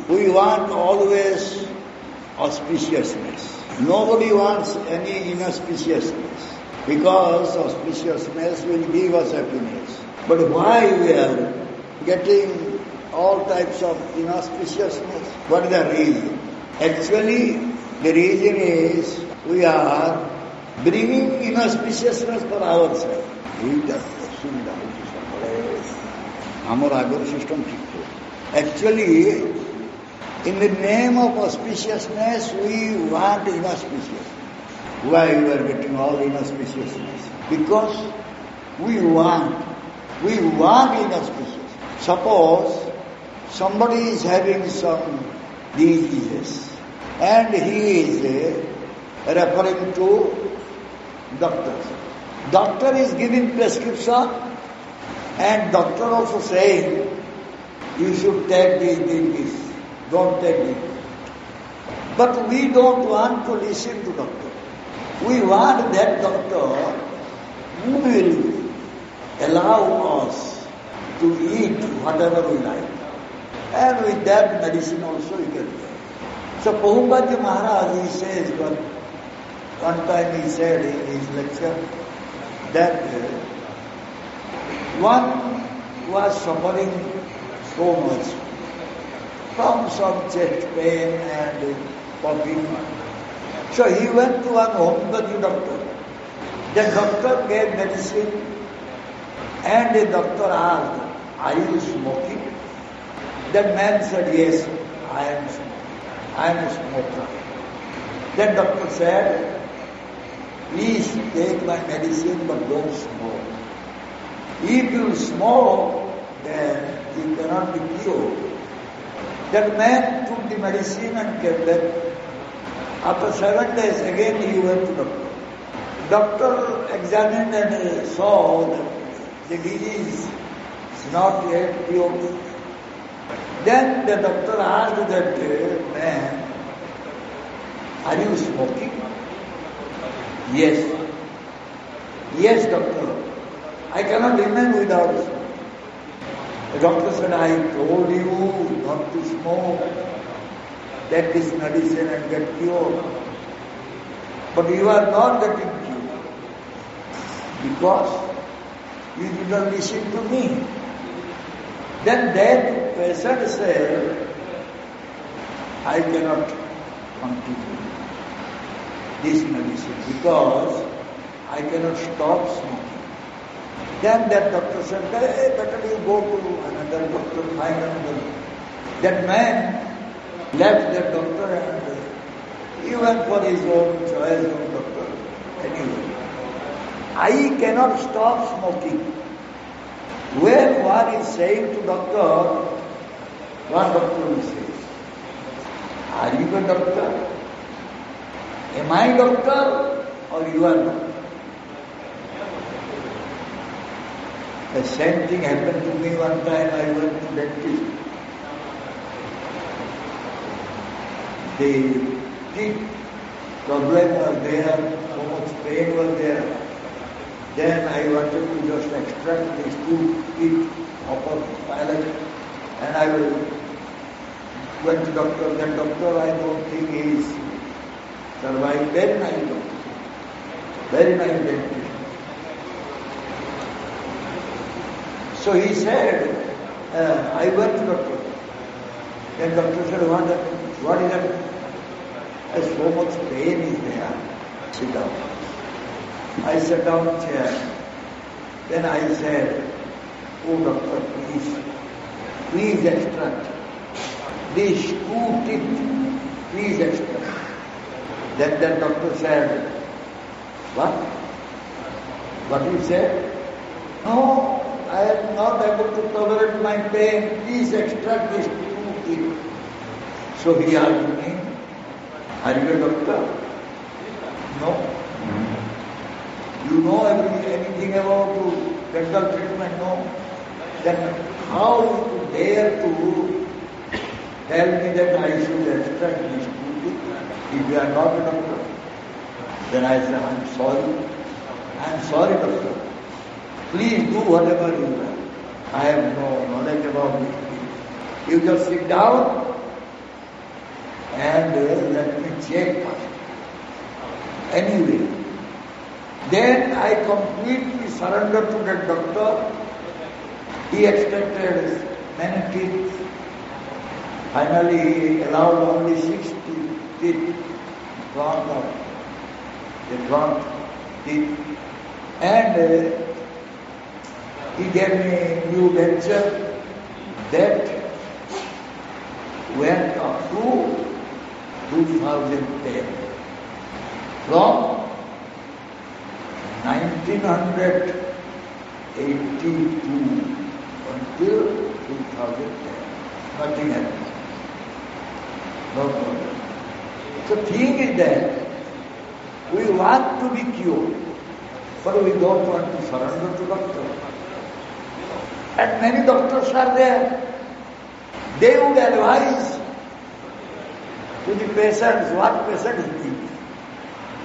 we want always auspiciousness. Nobody wants any inauspiciousness, because auspiciousness will give us happiness. But why we are getting all types of inauspiciousness? What is the reason? Actually, the reason is we are bringing inauspiciousness for ourselves. Actually, in the name of auspiciousness, we want inauspiciousness. Why we are getting all inauspiciousness? Because we want inauspicious. Suppose somebody is having some diseases and he is referring to doctors. Doctor is giving prescription and doctor also saying, you should take this, don't take this. But we don't want to listen to doctor. We want that doctor who will allow us to eat whatever we like. And with that medicine also we can get. So Prabhupada Maharaj, he says, one time he said in his lecture that one was suffering so much from some chest pain and coughing. So he went to one homeopathy doctor. The doctor gave medicine and the doctor asked, are you smoking? That man said, yes, I am smoking. I am a smoker. Then doctor said, please take my medicine but don't smoke. If you smoke, then you cannot be cured. That man took the medicine and came back. After 7 days again he went to doctor. Doctor examined and saw that the disease is not yet cured. Then the doctor asked that man, are you smoking? Yes. Yes, doctor. I cannot remain without smoking. The doctor said, I told you not to smoke. Take this medicine and get cured. But you are not getting cured because you did not listen to me. Then that patient said, I cannot continue this medicine because I cannot stop smoking. Then that doctor said, hey, better you go to another doctor, find another. That man left that doctor and he went for his own choice of doctor. Anyway, I cannot stop smoking. When one is saying to doctor, one doctor will say, are you a doctor? Am I doctor or you are doctor? The same thing happened to me one time. I went to dentist. The teeth problem was there, so much pain was there. Then I wanted to just extract these 2 teeth upper palate, and I went to doctor. Then doctor, I don't think he is survived. Very nice doctor, very nice dentist. So he said, I went to doctor. Then doctor said, what is that? So much pain is there. Sit down. I sat down in chair. Then I said, oh doctor, please extract these 2 teeth, please extract. Then the doctor said, what? What you said? No, I am not able to tolerate my pain. Please extract these 2 teeth. So he asked me, are you a doctor? No. You know anything about dental treatment? No. Then how you dare to tell me that I should extract these 2 teeth if you are not a doctor? Then I said, I am sorry doctor. Please do whatever you want. I have no knowledge about it. You just sit down and let me check first. Anyway, then I completely surrendered to that doctor. He extracted many teeth. Finally, he allowed only 6 teeth from the front teeth. And he gave me new denture that went up to 2010. From 1982 until 2010. Nothing happened. No problem. The thing is that we want to be cured, but we don't want to surrender to doctor. And many doctors are there. They would advise to the patients what patients need.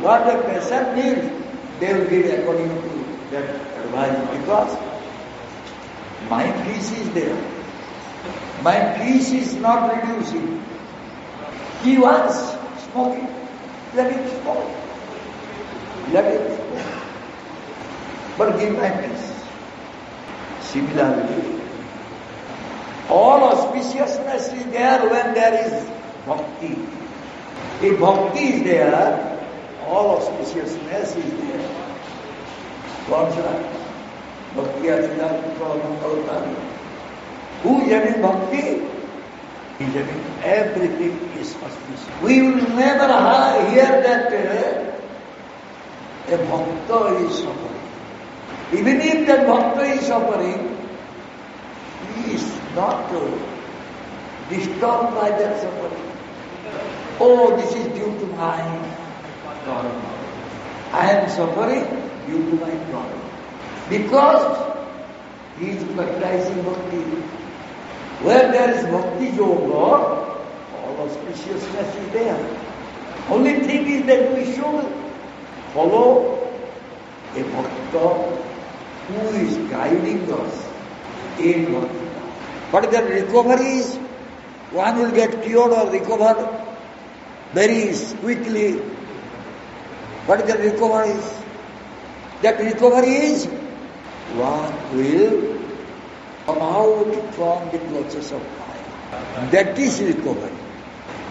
What the patient needs, they will give according to that advice, because my peace is there. My peace is not reducing. He wants smoking. Let him smoke. Let him smoke. But give my peace. Similarly, all auspiciousness is there when there is bhakti. If bhakti is there, all auspiciousness is there. God said, Bhakti Asiddha Prabhupada. Who is having bhakti? He is having everything is auspicious. We will never hear that a bhakta is suffering. Even if that bhakta is suffering, he is not disturbed by that suffering. Oh, this is due to my karma. I am suffering due to my karma. Because he is practicing bhakti. Where there is bhakti yoga, all auspiciousness is there. Only thing is that we should follow a bhakta who is guiding us in bhakti. But the recovery is, one will get cured or recovered very quickly. What the recovery is? That recovery is, one will come out from the clutches of Maya. That is recovery.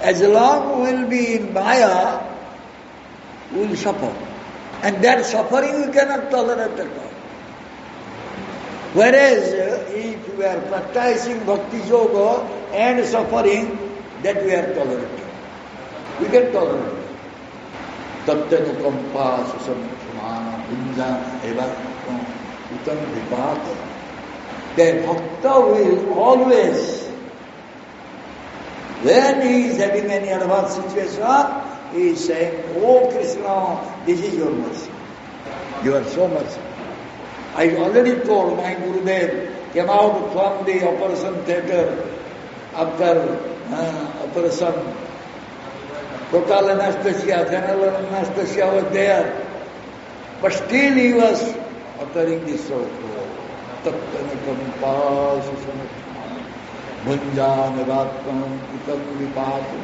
As long we will be in Maya, we will suffer. And that suffering we cannot tolerate at all. Whereas, if we are practicing bhakti yoga and suffering, that we are tolerating. We can tolerate. Tattvanukampa susamana bhunja eva utam vipata. The bhakta will always, when he is having any adverse situation, he is saying, Oh Krishna, this is your mercy. You are so merciful. I already told my Gurudev came out from the operation theatre after operation. Total anesthesia, general anesthesia was there. But still he was uttering this sort of Tattvanukampa susamana bhunja nivattam utam vipata.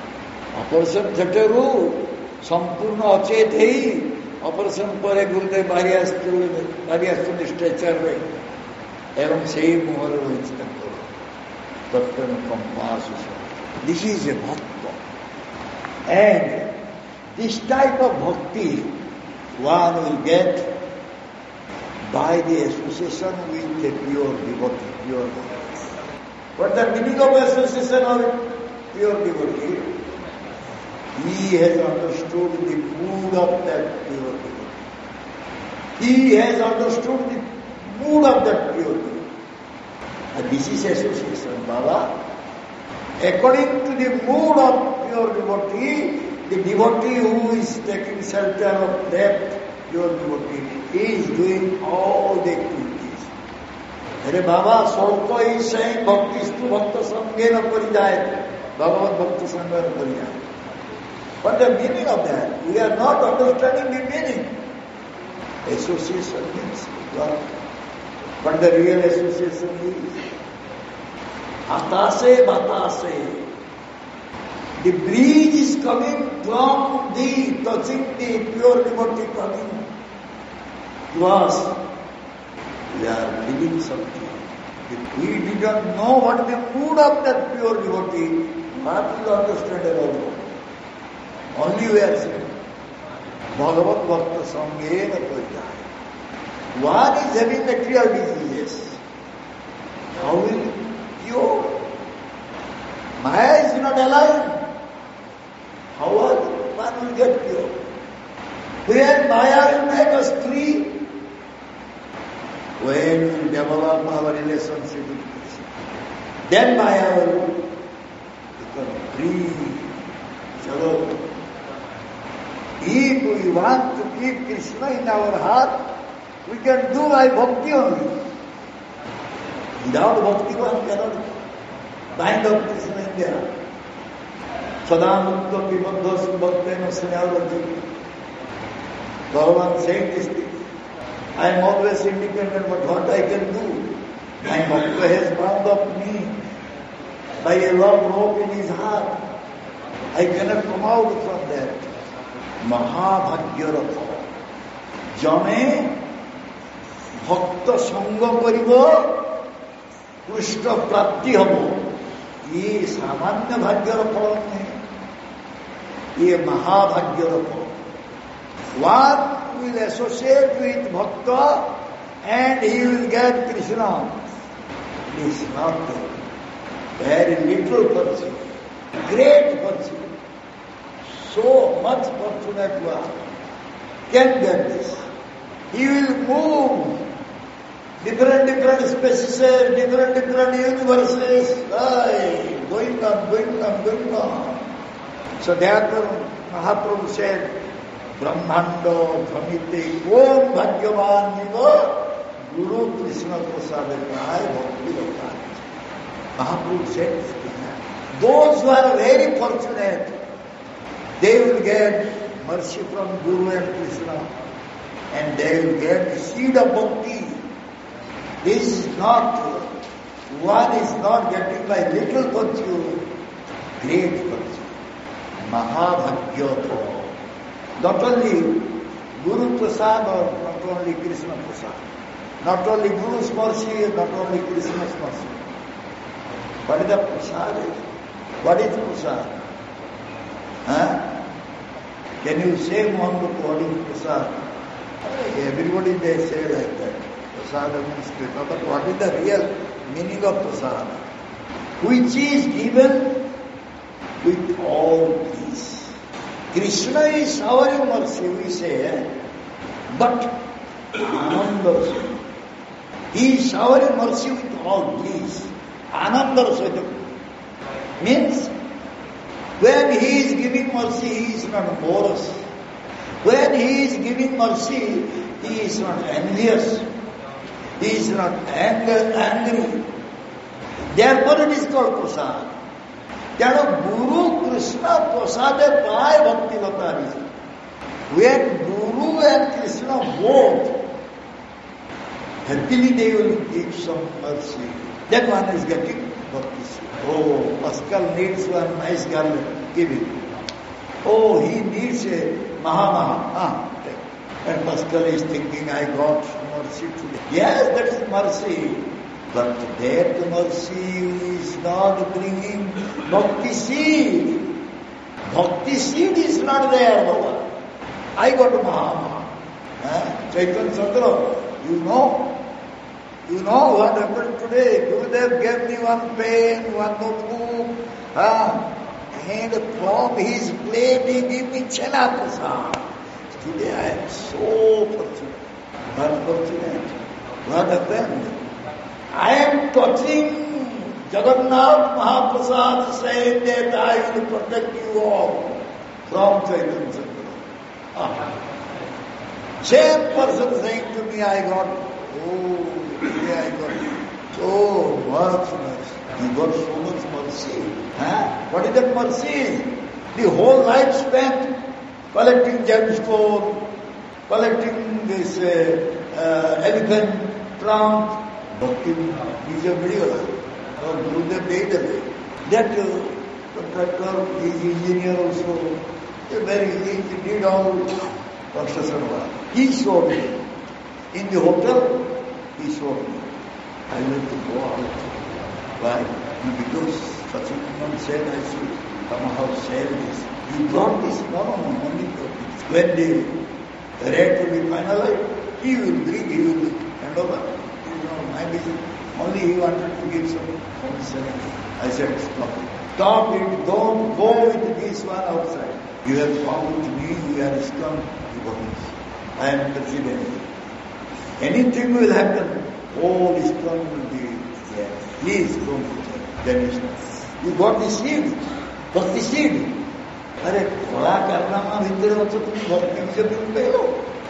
Operation theatre sampurna अचेत ही operation पर गुरुदेव बारी आसुन stretcher रे एवं सही मुहर This is a bhakta. And this type of bhakti one will get by the association with a pure devotee, pure devotee. What the meaning of association of pure devotee? He has understood the mood of that pure devotee. He has understood the mood of that pure devotee. And this is association, Baba. According to the mood of pure devotee, the devotee who is taking shelter of that pure devotee is doing all the activities. Hare Baba, Sarto is saying, Bhaktistu Bhakta Samgena Parijayate. Bhagavad Bhakta Samgena Parijayate. But the meaning of that, we are not understanding the meaning. Association means God. But the real association is, Atase batase. The breeze is coming from thee, touching the pure devotee coming to us. We are feeling something. If we did not know what the mood of that pure devotee, what will understand about it? Only we are saying, Bhagavat Bhakta Sangena Pajaya. One is having material diseases. How will it cure? Maya is not alive. How one will get cured? When Maya will make us free, when we will develop our relationship with Krishna, then Maya will become free. Chalo. If we want to keep Krishna in our heart, we can do by bhakti only. Without bhakti one cannot bind up Krishna in their heart. Sadamukta vibandha subhaktena sanyavati. Bhagavan said this thing. I am always independent, but what I can do? My Bhakta has bound up me by a long rope in his heart. I cannot come out from that. Mahabhagya Ratha. Jame Bhakta Sangha Kariba Krishna Prapti Habo. ये सामान्य भाग्य र फल नहीं, ये महाभाग्य र फल. One will associate with Bhakta and he will get Krishna. It is not very little person, great person, so much fortunate one can get this. He will move different species, different universes, going on. So therefore Mahaprabhu said, Brahmanda Dhamite Om Bhagyavan Niva Guru Krishna Prasada Prai Bhakti Lokaj. Mahaprabhu said, those who are very fortunate, they will get mercy from Guru and Krishna, and they will get the seed of bhakti. This is not, one is not getting by little virtue, great virtue. Mahabhagyata. Not only Guru Prasad or not only Krishna Prasad. Not only Guru's mercy, not only Krishna's mercy. What is the Prasad? What is Prasad? Huh? Can you say Mohammed what is Prasad? Everybody they say like that. Prasada means Krishna. But what is the real meaning of Prasada? Which is given with all peace. Krishna is showering mercy, we say, but Ananda. He is showering mercy with all bliss. Ananda means when he is giving mercy, he is not morose. When he is giving mercy, he is not envious. He is not angry. Therefore it is called prasad. Then Guru Krishna prasade pray bhakti vatari. When Guru and Krishna both, happily they will give some mercy. That one is getting bhakti. Oh, Pascal needs one nice girl, give him. Oh, he needs a Maha. And Pascal is thinking, I got mercy today. Yes, that is mercy. But that mercy is not bringing bhakti seed. Bhakti seed is not there, Baba. I got Maha. Chaitanya Chandra, you know what happened today. Gurudev gave me one pen, one notebook, and from his plate he gave me Chena Prasad. Today I am so fortunate. Unfortunate. What happened? I am touching Jagannath Mahaprasad saying that I will protect you all from Chaitanya Chandra. Same person saying to me, I got so much mercy. He got so much mercy. What is that mercy? The whole life spent collecting gemstone, collecting this elephant trunk, bhakti bija video. So Gurudev made a way. That contractor is engineer also. He did all construction work. He showed me. In the hotel, he showed me. I want to go out. Why? Because Sachidanand said I should somehow sell this. You brought this? No, only brought this. When the rate will be finalized, he will bring, he will hand over. My business. Only he wanted to give some concern. I said, stop it. Stop it. Don't go with this one outside. You have come with me, you have come devotees. I am president. Anything will happen. All ISKCON will be there. He is going to change. Then is not. You got the seed. Got the seed. अरे कला करनामा भितर अछ तुम भक्ति विषय pilo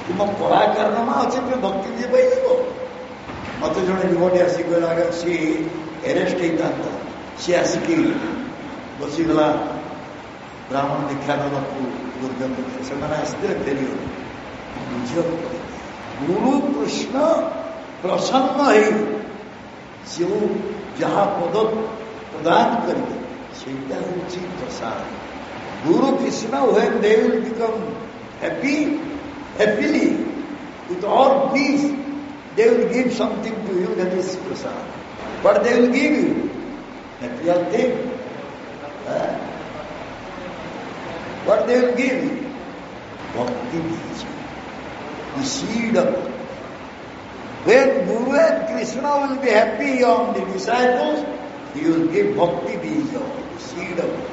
तुम कला करनामा अछ तुम भक्ति विषय पाइलो मत जने डिवोटी आसी गला सी अरेस्ट हेता सी आसी बसी गला ब्राह्मण दीक्षा नबाकू दुर्गम से माने आस्ते फेरी बुझो गुरु कृष्ण प्रसन्न है जो जहाँ पद प्रदान करेंगे सेटा होची प्रसाद Guru Krishna, when they will become happily, with all peace, they will give something to you that is prasad. But they will give you material thing. What they will give you? Bhakti Bija. The seed of it. When Guru and Krishna will be happy on the disciples, he will give Bhakti Bija, the seed of it.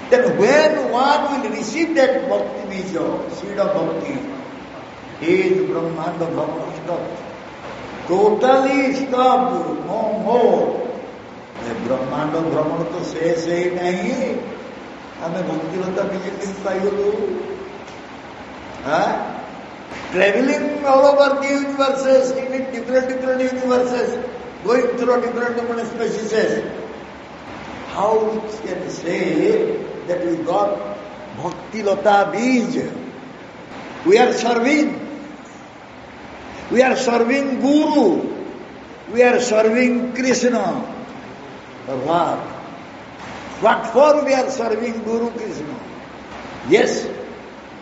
Then when one will receive that Bhakti Bija, seed of Bhakti, his Brahmanda Bhakti stopped. Totally stopped, no more. The Brahmanda Brahman to say nahi. हमें Bhakti Lata Bija pilo. Traveling all over the universes, in different universes, going through different species. How can we say that we got Bhakti Lata Bij? We are serving. We are serving Guru. We are serving Krishna. For what? What for we are serving Guru Krishna? Yes,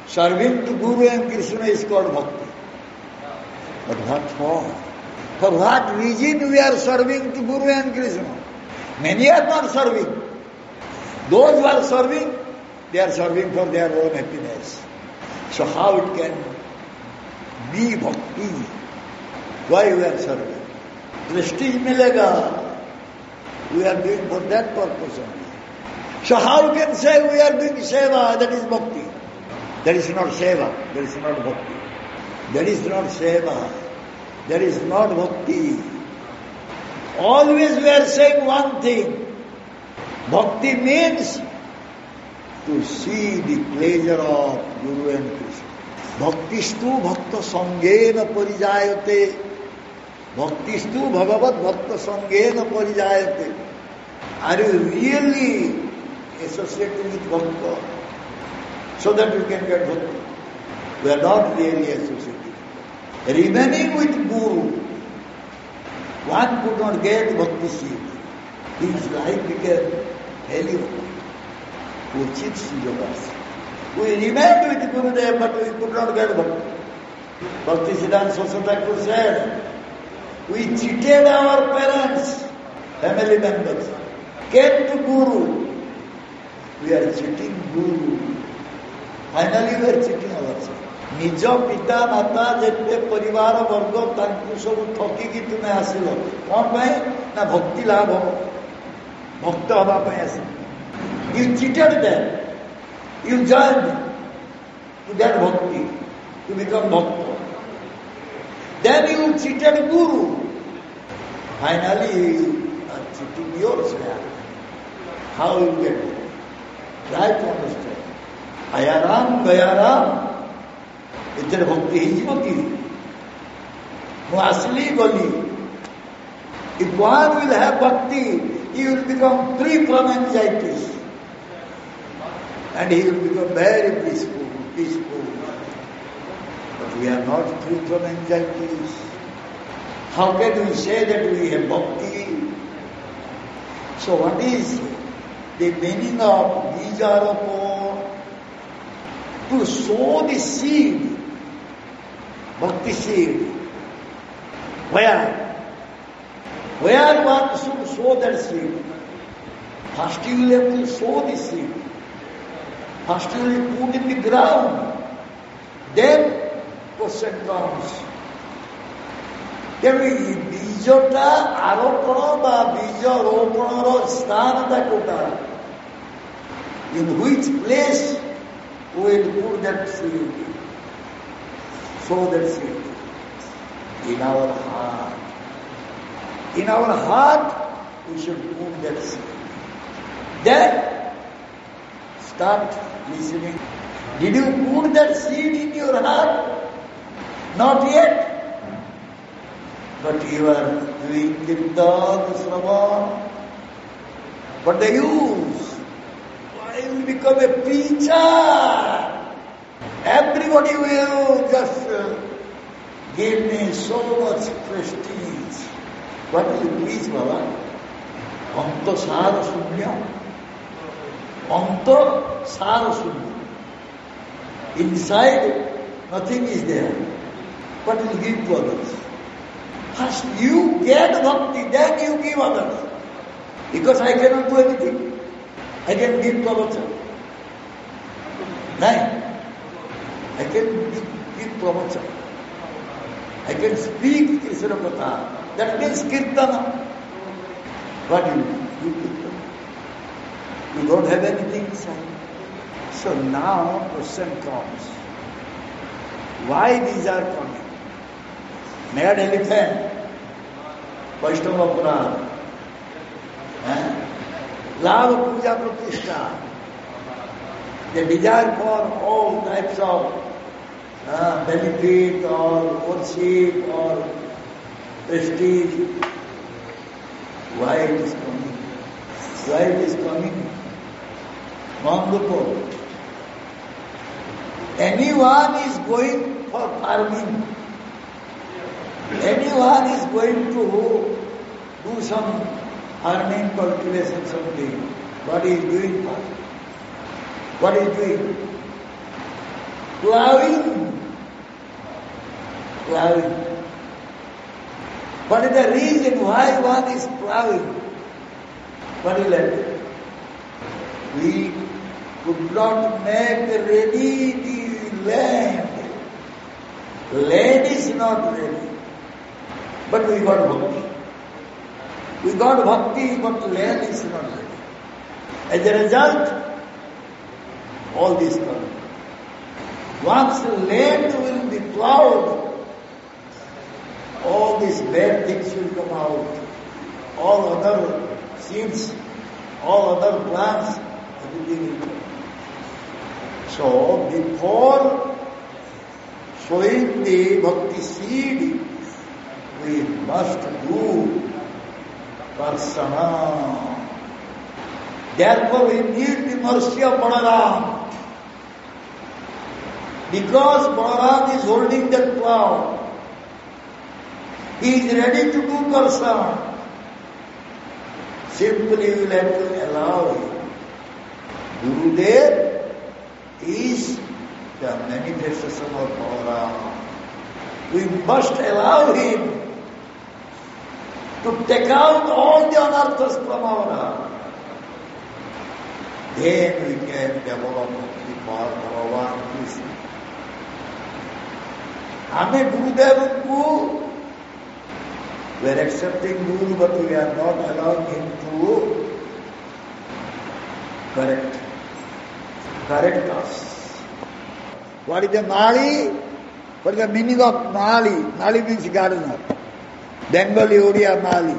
serving to Guru and Krishna is called Bhakti. But what for? For what reason we are serving to Guru and Krishna? Many are not serving. Those who are serving, they are serving for their own happiness. So how it can be bhakti? Why we are serving? Prestige milega. We are doing for that purpose only. So how can say we are doing seva, that is bhakti? That is not seva, that is not bhakti. That is not seva, that is not bhakti. Always we are saying one thing. Bhakti means to see the pleasure of Guru and Krishna. Bhaktistu bhakta sangena parijayate. Bhaktistu bhagavat bhakta sangena parijayate. Are you really associated with bhakta so that you can get bhakti? We are not really associated. Remaining with Guru, one could not get bhakti seed. His life became failure. Uchit Sijogas. We remained with Gurudev, but we could not get bhakti. Bhakti Siddhanta Saraswati Thakur said, we cheated our parents, family members, came to Guru. We are cheating Guru. Finally we are cheating ourselves. निज पिता माता जेते परिवार वर्ग तांकु सब ठकिकी तुमे आसिलो कोन पय ना भक्ति लाभ भक्त हवा पय आसि you cheated them you joined to that bhakti to become bhakt then you cheated guru finally you are cheating yourself how you get try to understand आया राम गया राम इतने भक्ति ही की ମୁଁ ଆସିଲି ଗଲି. If one will have bhakti, he will become free from anxieties and he will become very peaceful. But we are not free from anxieties. How can we say that we have bhakti So what is the meaning of Bijaropo? To sow the seed, bhakti seed. Where? Where one should sow that seed? First you will have to sow the seed. First you will put in the ground. Then question comes. বীজটা আরোপণ বা বীজ রোপণর স্থানটা কোথায়? In which place we will put that seed? Sow that seed. In our heart. In our heart we should put that seed. Then start listening. Did you put that seed in your heart? Not yet. But you are doing Kirtan, Shravan. What the use? I will become a preacher. Everybody will just give me so much prestige. What will you preach, Baba? Anta sara sunya. Anta sara sunya. Inside, nothing is there. What will you give to others? First you get bhakti, then you give others. Because I cannot do anything. I can give pravachan. No. I can give pravachan. I can speak Krishna Katha. That means Kirtana. What you do? You Kirtana. You don't have anything inside. So now question comes. Why these are coming? Mad elephant, Vaishnava Purana, Lava Puja Pratishtha, the desire for all types of benefit or worship or prestige. Why it is coming? Why it is coming? Wonderful. Anyone is going for farming. Anyone is going to do some farming, cultivation, something. What is doing? What is doing? Plowing. Plowing. What is the reason why one is plowing? What is that? We could not make ready the land. Land is not ready. But we got bhakti. We got bhakti, but land is not ready. As a result, all this comes. Once the land will be plowed, all these bad things will come out. All other seeds, all other plants, everything will come. So, before sowing the bhakti seed, we must do Darsana. Therefore we need the mercy of Balaram. Because Balaram is holding that plow. He is ready to do Darsana. Simply we will have to allow him. Gurudev is the manifestation of Balaram. We must allow him to take out all the anarthas from our heart. Then we can develop the power of Bhagavan Krishna. Ame Gurudevanku, we are accepting Guru, but we are not allowing him to correct us. What is the Mali? What is the meaning of Mali? Mali means gardener. Bengali, Odia, Mali.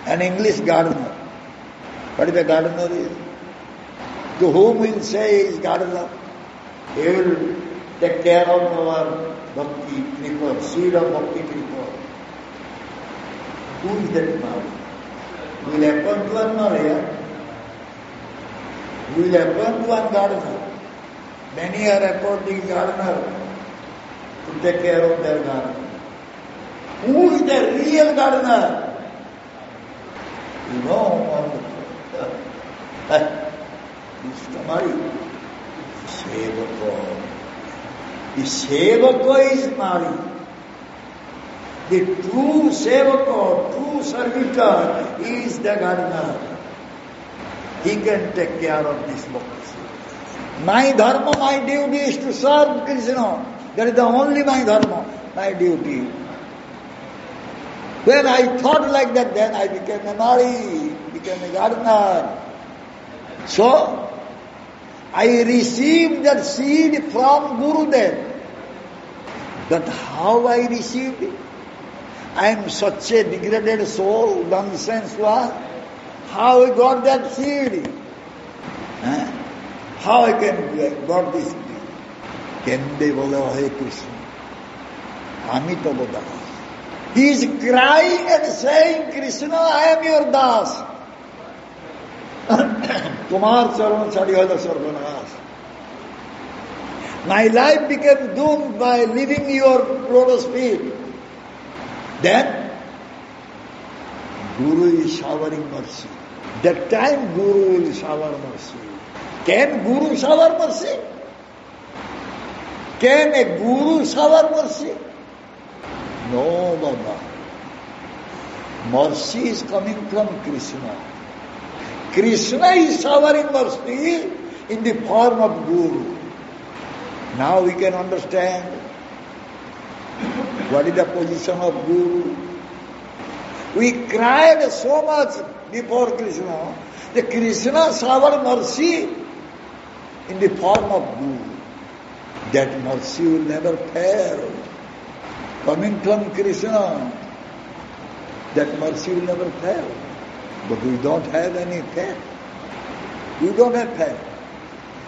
An English gardener. What is the gardener is? To whom we'll say is gardener? He will take care of our bhakti creeper, seed of bhakti creeper. Who is that Mali? Will happen to one Maria. Will happen to one gardener. Many are appointing gardener to take care of their garden. Who is the real gardener? You know, Krishna Mari, Sevako. The Sevako is Mari. The true Sevako, true servitor is the gardener. He can take care of this box. My dharma, my duty is to serve Krishna. That is the only my dharma, my duty. When I thought like that, then I became a Mari, became a gardener. So, I received that seed from Gurudev. But how I received it? I am such a degraded soul, nonsense one. How I got that seed? How I can got this seed? Kende bole Hare Krishna. Amita Bodha. He is crying and saying, Krishna, I am your das. Tumar charan chadi hola sarvanas. My life became doomed by leaving your lotus feet. Then, Guru is showering mercy. That time Guru will shower mercy. Can Guru shower mercy? Can a Guru shower mercy? No, Baba. Mercy is coming from Krishna. Krishna is showering mercy in the form of Guru. Now we can understand what is the position of Guru. We cried so much before Krishna. The Krishna showered mercy in the form of Guru. That mercy will never fail. Coming from Krishna, that mercy will never fail. But we don't have any faith. We don't have faith.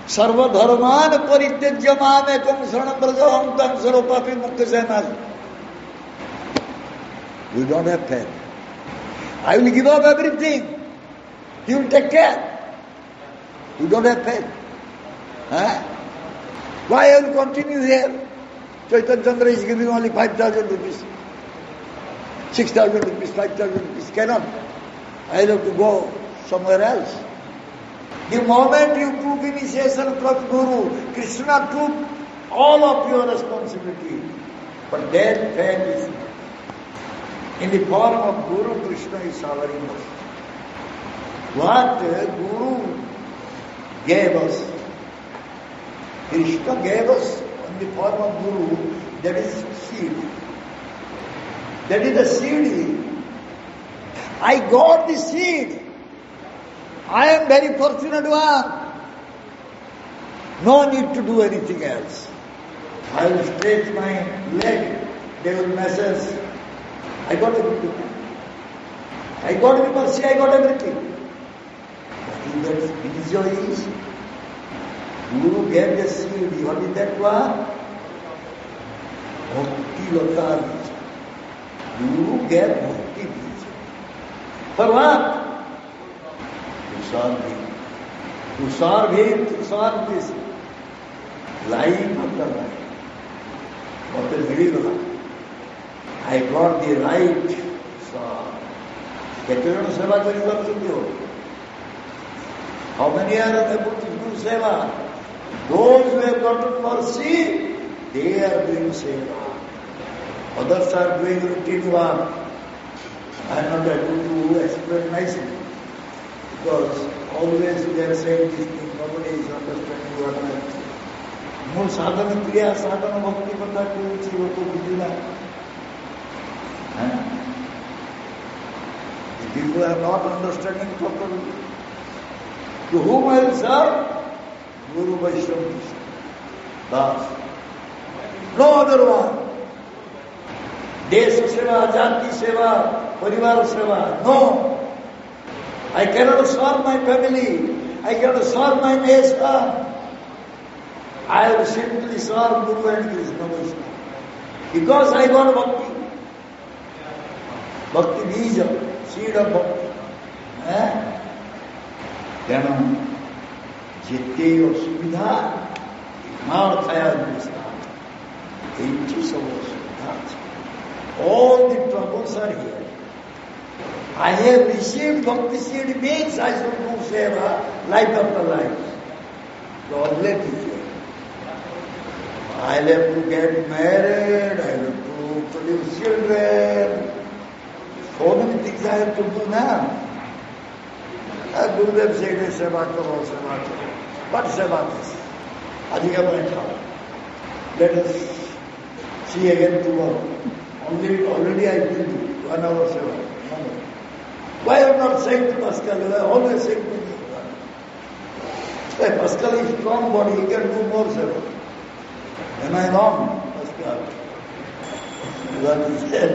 Sarva dharman paritejya mamekam saranam brajaham tam saropapi mukta senal. We don't have faith. I will give up everything. He will take care. We don't have faith. Why I will continue here? Chaitanya Chandra is giving only 5,000 rupees. 6,000 rupees, 5,000 rupees. Cannot. I have to go somewhere else. The moment you took initiation from Guru, Krishna took all of your responsibility. But that faith is in the form of Guru. Krishna is showering us. What Guru gave us, Krishna gave us in the form of Guru, that is seed. That is the seed. I got the seed. I am very fortunate one. No need to do anything else. I will stretch my leg. They will message. I got everything. I got the mercy. I got everything. But that joy is Guru gave the seed. What is that one? Bhakti Lata. Guru gave Bhakti. For what? To serve him, to serve this line after line. What is real? I got the right serve. Ketirano seva kari paruchunti. How many are able to do seva? Those who have got mercy, they are doing seva. Others are doing routine work. I am not able to explain nicely. Because always they are saying this thing, nobody is understanding what I am saying. No sadhana kriya, sadhana bhakti pata kuchi vato vidila. The people are not understanding properly. To whom I will serve? Guru Vaishnava Das. No other one. Desha seva, jati seva, parivar seva. No. I cannot serve my family. I cannot serve my nation. I will simply serve Guru and Krishna Vaishnava. Because I got bhakti. Bhakti bija, seed of bhakti. Then, jete asubidha, marthaya Krishna. All the troubles are here. I have received bhakti seed means I should do seva life after life. So already I'll have to get married, I'll have to produce children. So many things I have to do now. Gurudev said, seva karo, seva karo. What seva is? Adhika point. Let us see again tomorrow. Already I did 1 hour seva. Why am I not saying to Pascal? I always say to me, hey, Pascal is strong body, he can do more seva. Am I wrong, Pascal? What is that?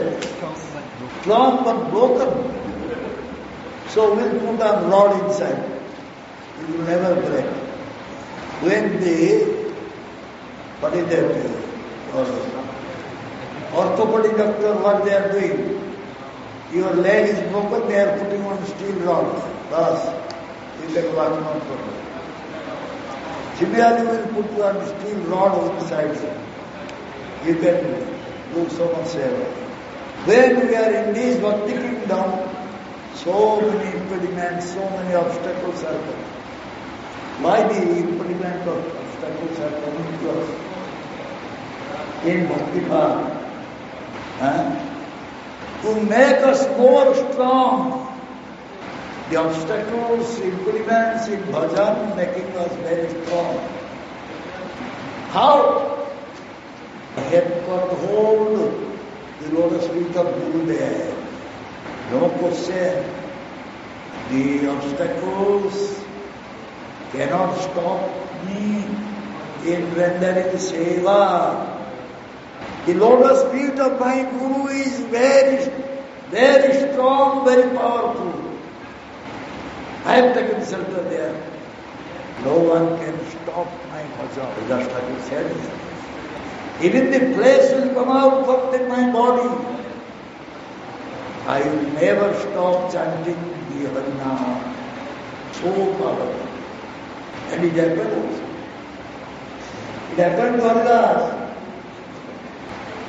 Strong but broken. So we'll put a rod inside. It will never break. When what is that? Orthopedic doctor, what they are doing? Your leg is broken, they are putting on steel rod. Thus, you can walk no problem. Similarly, we will put on steel rod inside. You can do so much seva. When we are in this bhakti kingdom, so many impediments, so many obstacles are coming. Why the impediments or obstacles are coming to us? In bhakti path, to make us more strong. The obstacles, impediments in bhajan making us very strong. How? I have got hold the lotus feet of Gurudev. No question. The obstacles cannot stop me in rendering seva. The lotus feet of my Guru is very, very strong, very powerful. I have taken shelter there. No one can stop my bhajan. Just like you said. Even the flesh will come out from my body. I will never stop chanting the Harinama. So powerful. And it happened also. It happened to others.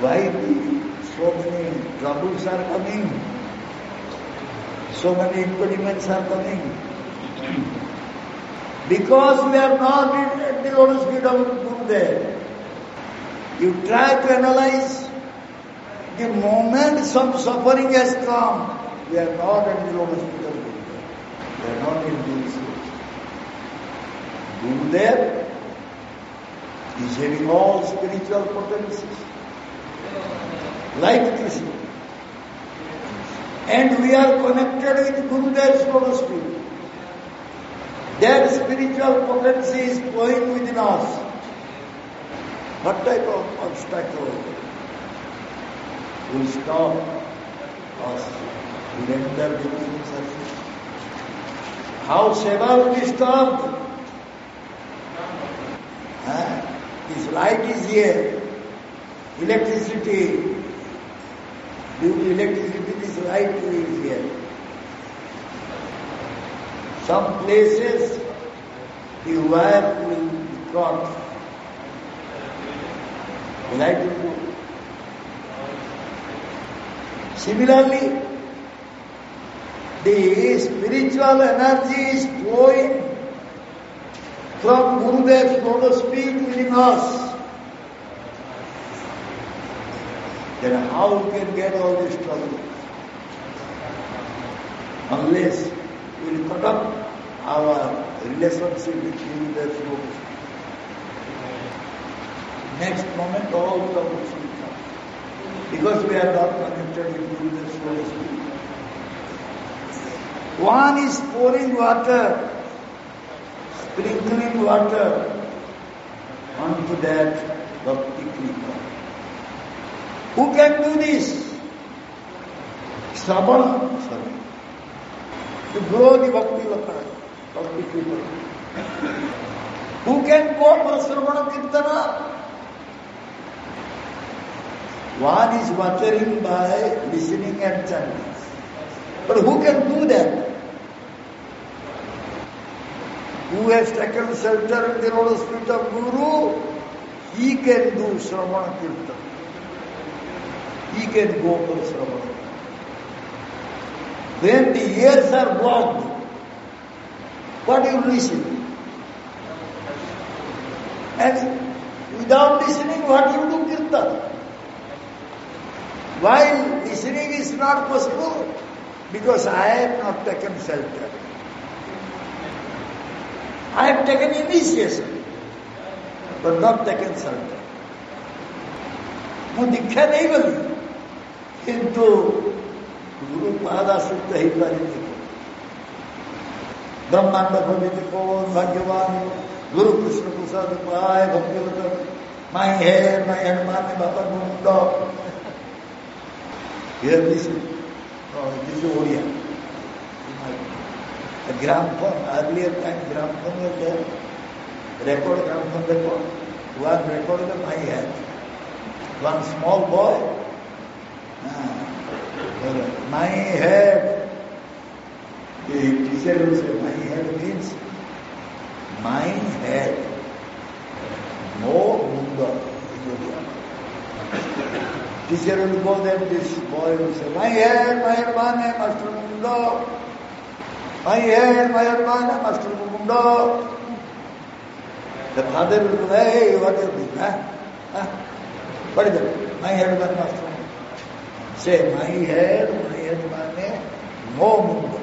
Why so many troubles are coming? So many impediments are coming. Because we are not at the lotus feet of Gurudev. You try to analyze the moment some suffering has come, we are not at the lotus feet of Gurudev. We are not in these things. Gurudev is having all spiritual potencies, like Krishna. And we are connected with Gurudev's lotus feet. That spiritual potency is flowing within us. What type of obstacle will stop us to render divine service? How seva will be stopped? This light is here. Electricity. Due to electricity, this light is here. Some places, the wire will be caught. The light will go. Similarly, the spiritual energy is flowing from Gurudev's lotus feet within us. Then how we can get all this trouble? Unless we will cut up our relationship with Gurudev's lotus feet. Next moment all troubles will come. Because we are not connected with Gurudev's lotus feet. One is pouring water, sprinkling water onto that bhakti kripa. Who can do this? Shravana, sorry. To grow the bhakti kripa. Who can go for Shravana Kirtana? One is watering by listening and chanting. But who can do that? Who has taken shelter in the lotus feet of Guru, he can do Shravana Kirtana. He can go for Shravana. When the ears are blocked, what you listen? And without listening, what you do kirtan? While listening is not possible, because I have not taken shelter. I have taken initiation, but not taken shelter. ମୁଁ ଦୀକ୍ଷା ନେଇଗଲି କିନ୍ତୁ ଗୁରୁ ପାଦାଶ୍ରିତ ହେଇପାରିନି। ବ୍ରହ୍ମାଣ୍ଡ ଭବିତ କୌନ ଭାଗ୍ୟବାନ ଗୁରୁ କୃଷ୍ଣ ପ୍ରସାଦ ପାଏ ଭକ୍ତିବତ ମାଇ head ମାଇ ହନୁମାନ ବାପା ମୁଣ୍ଡ। Here this is Oriya. A gramophone, earlier time gramophone was there. Gramophone record. One record in my hand. One small boy. My head. The teacher will say, my head means my head. No munda. Teacher will go there, this boy will say, my head, Master Munda. My head, Master Munda. The father will say, hey, what is this? What is that? My head, Master Munda. Say, my head, no Munda.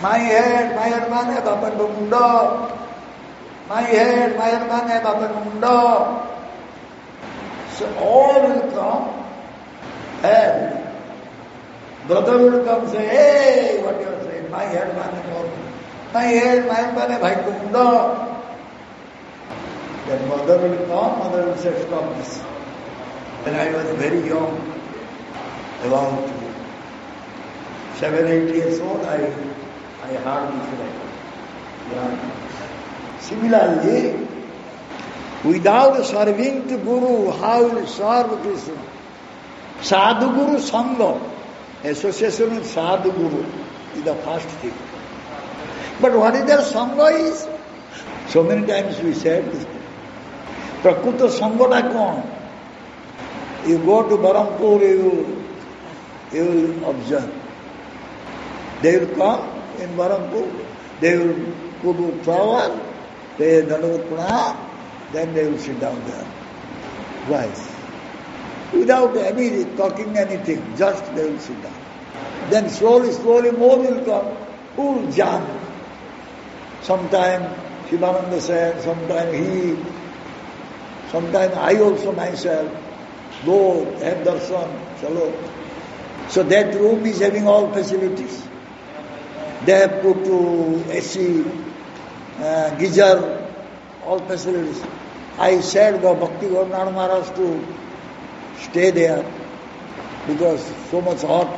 My head, Baba Munda. My head, Baba Munda. So all will come and brother will come say, hey, what you are saying? My head, my head, Bhai. Then mother will come, mother will say, stop this. When I was very young, about 7-8 years old, I heard this like. Similarly, without serving the Guru, how will serve Krishna? Sadhu Guru Sangha, association with Sadhu Guru is the first thing. But what is their Sangha is? So many times we said this. Prakuta Sangha ta kaun? You go to Barampur, you will observe. They will come in Barampur, they will put a flower, they will pranam, then they will sit down there. Twice. Without any talking anything, just they will sit down. Then slowly more will come. Who will jam? Sometime Shivananda said, sometime I also myself, go have darshan, chalo. So that room is having all facilities. They have put to AC, geyser, all facilities. I said Bhakti Gauranga Maharaj to stay there because so much hot.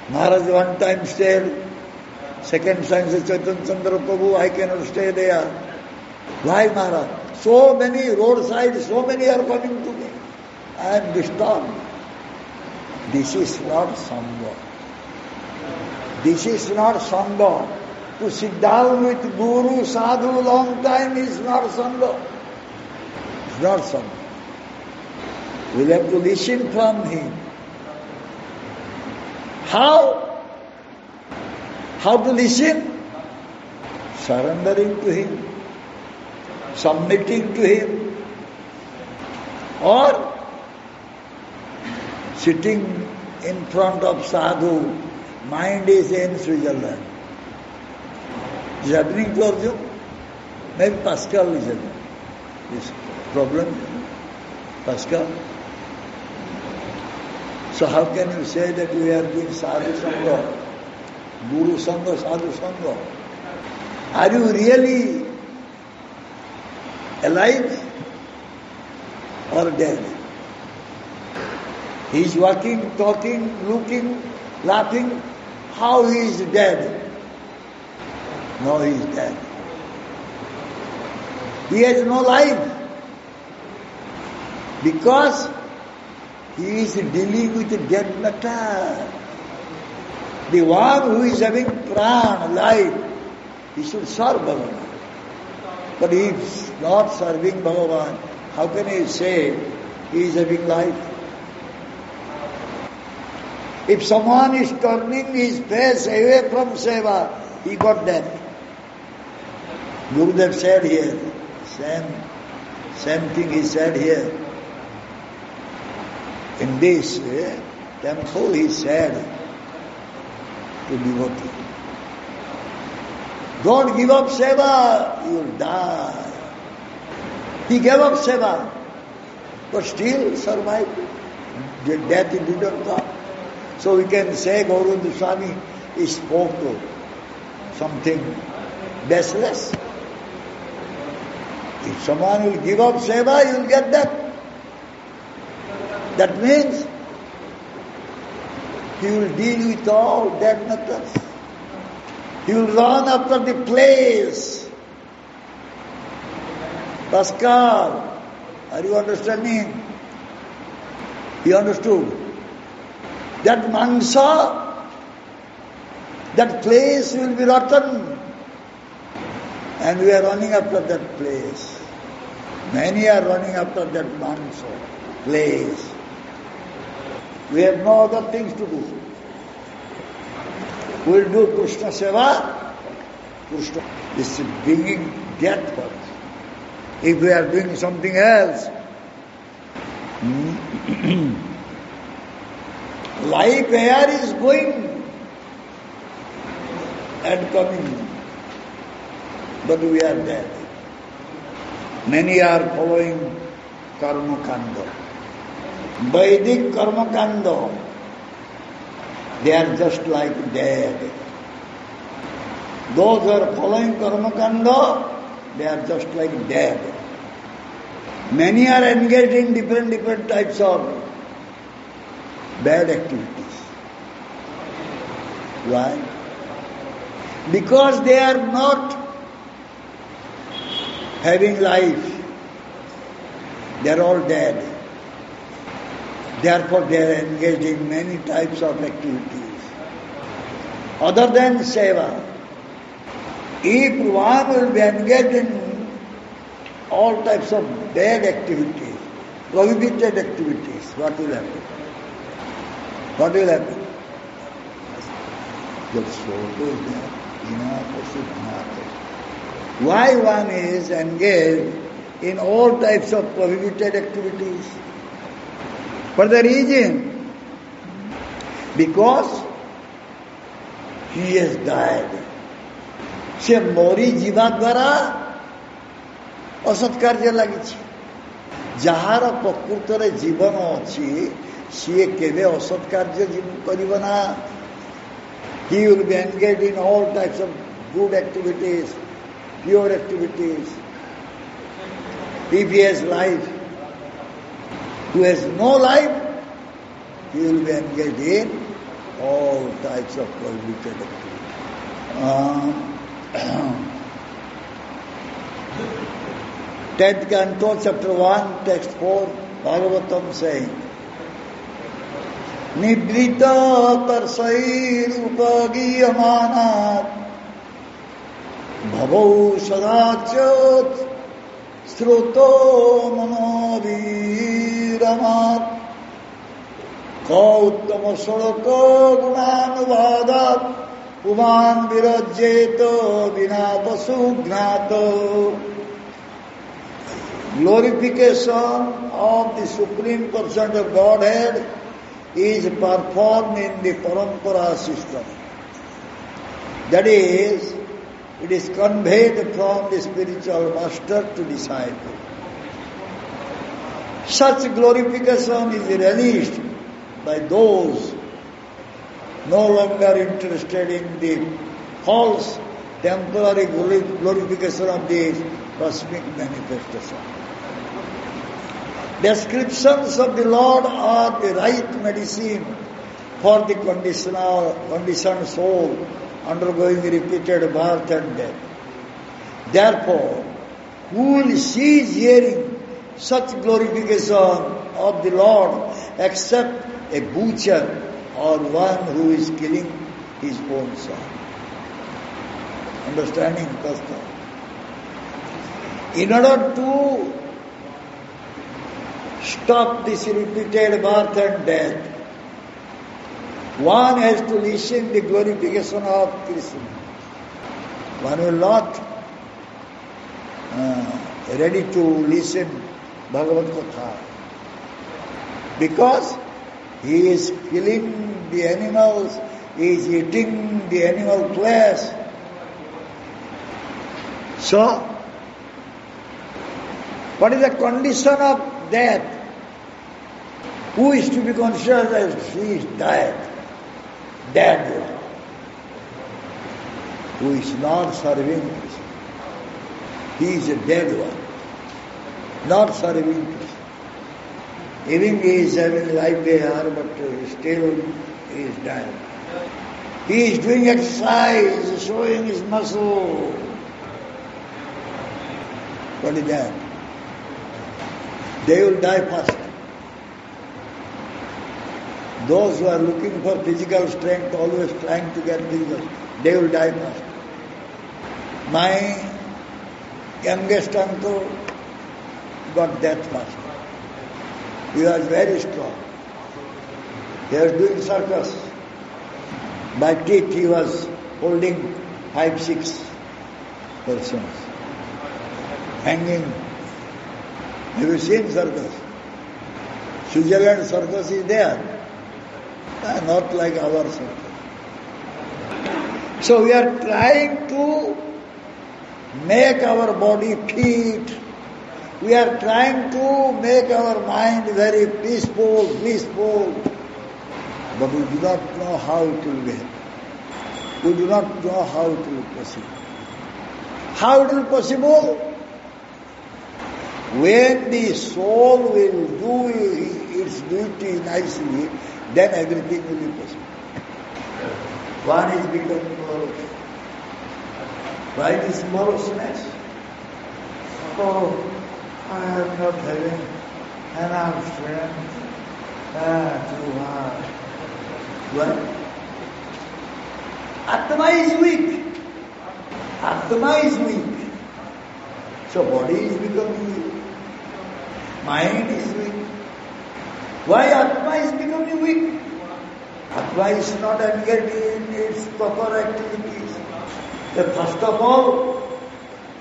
Maharaj one time stayed, second time said Chaitanya Chandra Prabhu, I cannot stay there. Why Maharaj? So many roadside, so many are coming to me. I am disturbed. This is not Sangha. This is not Sangha. To sit down with Guru, Sadhu long time is not Sangha. It's not Sangha. We'll have to listen from him. How? How to listen? Surrendering to him, submitting to him, or sitting in front of Sadhu, mind is in Switzerland. Is happening to Arjun? Maybe Pascal is having this problem. Pascal. So how can you say that we are doing Sadhu Sangha, Guru Sangha, Sadhu Sangha? Are you really alive or dead? He is walking, talking, looking, laughing. How he is dead? No, he is dead. He has no life. Because he is dealing with the dead matter. The one who is having prana, life, he should serve Bhagavan. But he is not serving Bhagavan. How can he say he is having life? If someone is turning his face away from seva, he got that. Gurudev said here, same thing he said here. In this temple he said to devotee, don't give up seva, you will die. He gave up seva, but still survived. The death didn't come. So we can say Gauranga Swami spoke something baseless. If someone will give up seva, he will get that. That means he will deal with all dead matters. He will run after the place. Pascal, are you understanding? He understood. That mansa, that place will be rotten. And we are running after that place. Many are running after that mansa, place. We have no other things to do. We will do Krishna Seva. Krishna is bringing death for us. If we are doing something else, life air is going and coming, but we are dead. Many are following Karma Kanda. Vedic Karma Kanda. They are just like dead. Those who are following Karma Kanda, they are just like dead. Many are engaged in different types of bad activities. Why? Because they are not having life. They are all dead. Therefore they are engaged in many types of activities. Other than seva, if one will be engaged in all types of bad activities, prohibited activities, what will happen? What will happen? Why one is engaged in all types of prohibited activities? For the reason, because he has died. Se mori jiva dwara असत्कार्य लगी jar प्रकृत जीवन अच्छी सी केवे असत्कार्य करना. He will be engaged in all types of good activities, pure activities. If he has life, who has no life, he will be engaged in all types of prohibited activities. 10th canto, chapter 1, text 4, Bhagavatam saying, Nibrita tarsair upagiyamanat bhavau sadachat sruto manaviramat kauttama saraka gunanuvadat uman virajeta vinapasu gnata. Glorification of the Supreme Person of Godhead is performed in the Parampara system. That is, it is conveyed from the spiritual master to disciple. Such glorification is relished by those no longer interested in the false temporary glorification of the cosmic manifestation. Descriptions of the Lord are the right medicine for the conditioned soul undergoing repeated birth and death. Therefore, who will cease hearing such glorification of the Lord except a butcher or one who is killing his own son? Understanding, Pastor? In order to stop this repeated birth and death, One has to listen the glorification of Krishna. One will not ready to listen Bhagavad Katha. Because he is killing the animals, he is eating the animal flesh. So, what is the condition of death? Who is to be considered as he is dead? Dead. Who is not serving Krishna. He is a dead one. Not serving Krishna. Even he is having life there, but still he is dead. He is doing exercise, showing his muscle. What is that? They will die first. Those who are looking for physical strength, always trying to get physical, they will die first. My youngest uncle got death first. He was very strong. He was doing circus. By teeth he was holding 5-6 persons, hanging. Have you seen circus? Switzerland circus is there. Not like our circus. So we are trying to make our body fit. We are trying to make our mind very peaceful. But we do not know how it will be. We do not know how it will be possible. How it will be possible? When the soul will do its duty nicely, then everything will be possible. One is becoming morose. Why this moroseness? Oh, I am not having enough strength. Too hard. Well, Atma is weak. Atma is weak. So body is becoming weak. Mind is weak. Why Atma is becoming weak? Atma is not engaged in its proper activities. So first of all,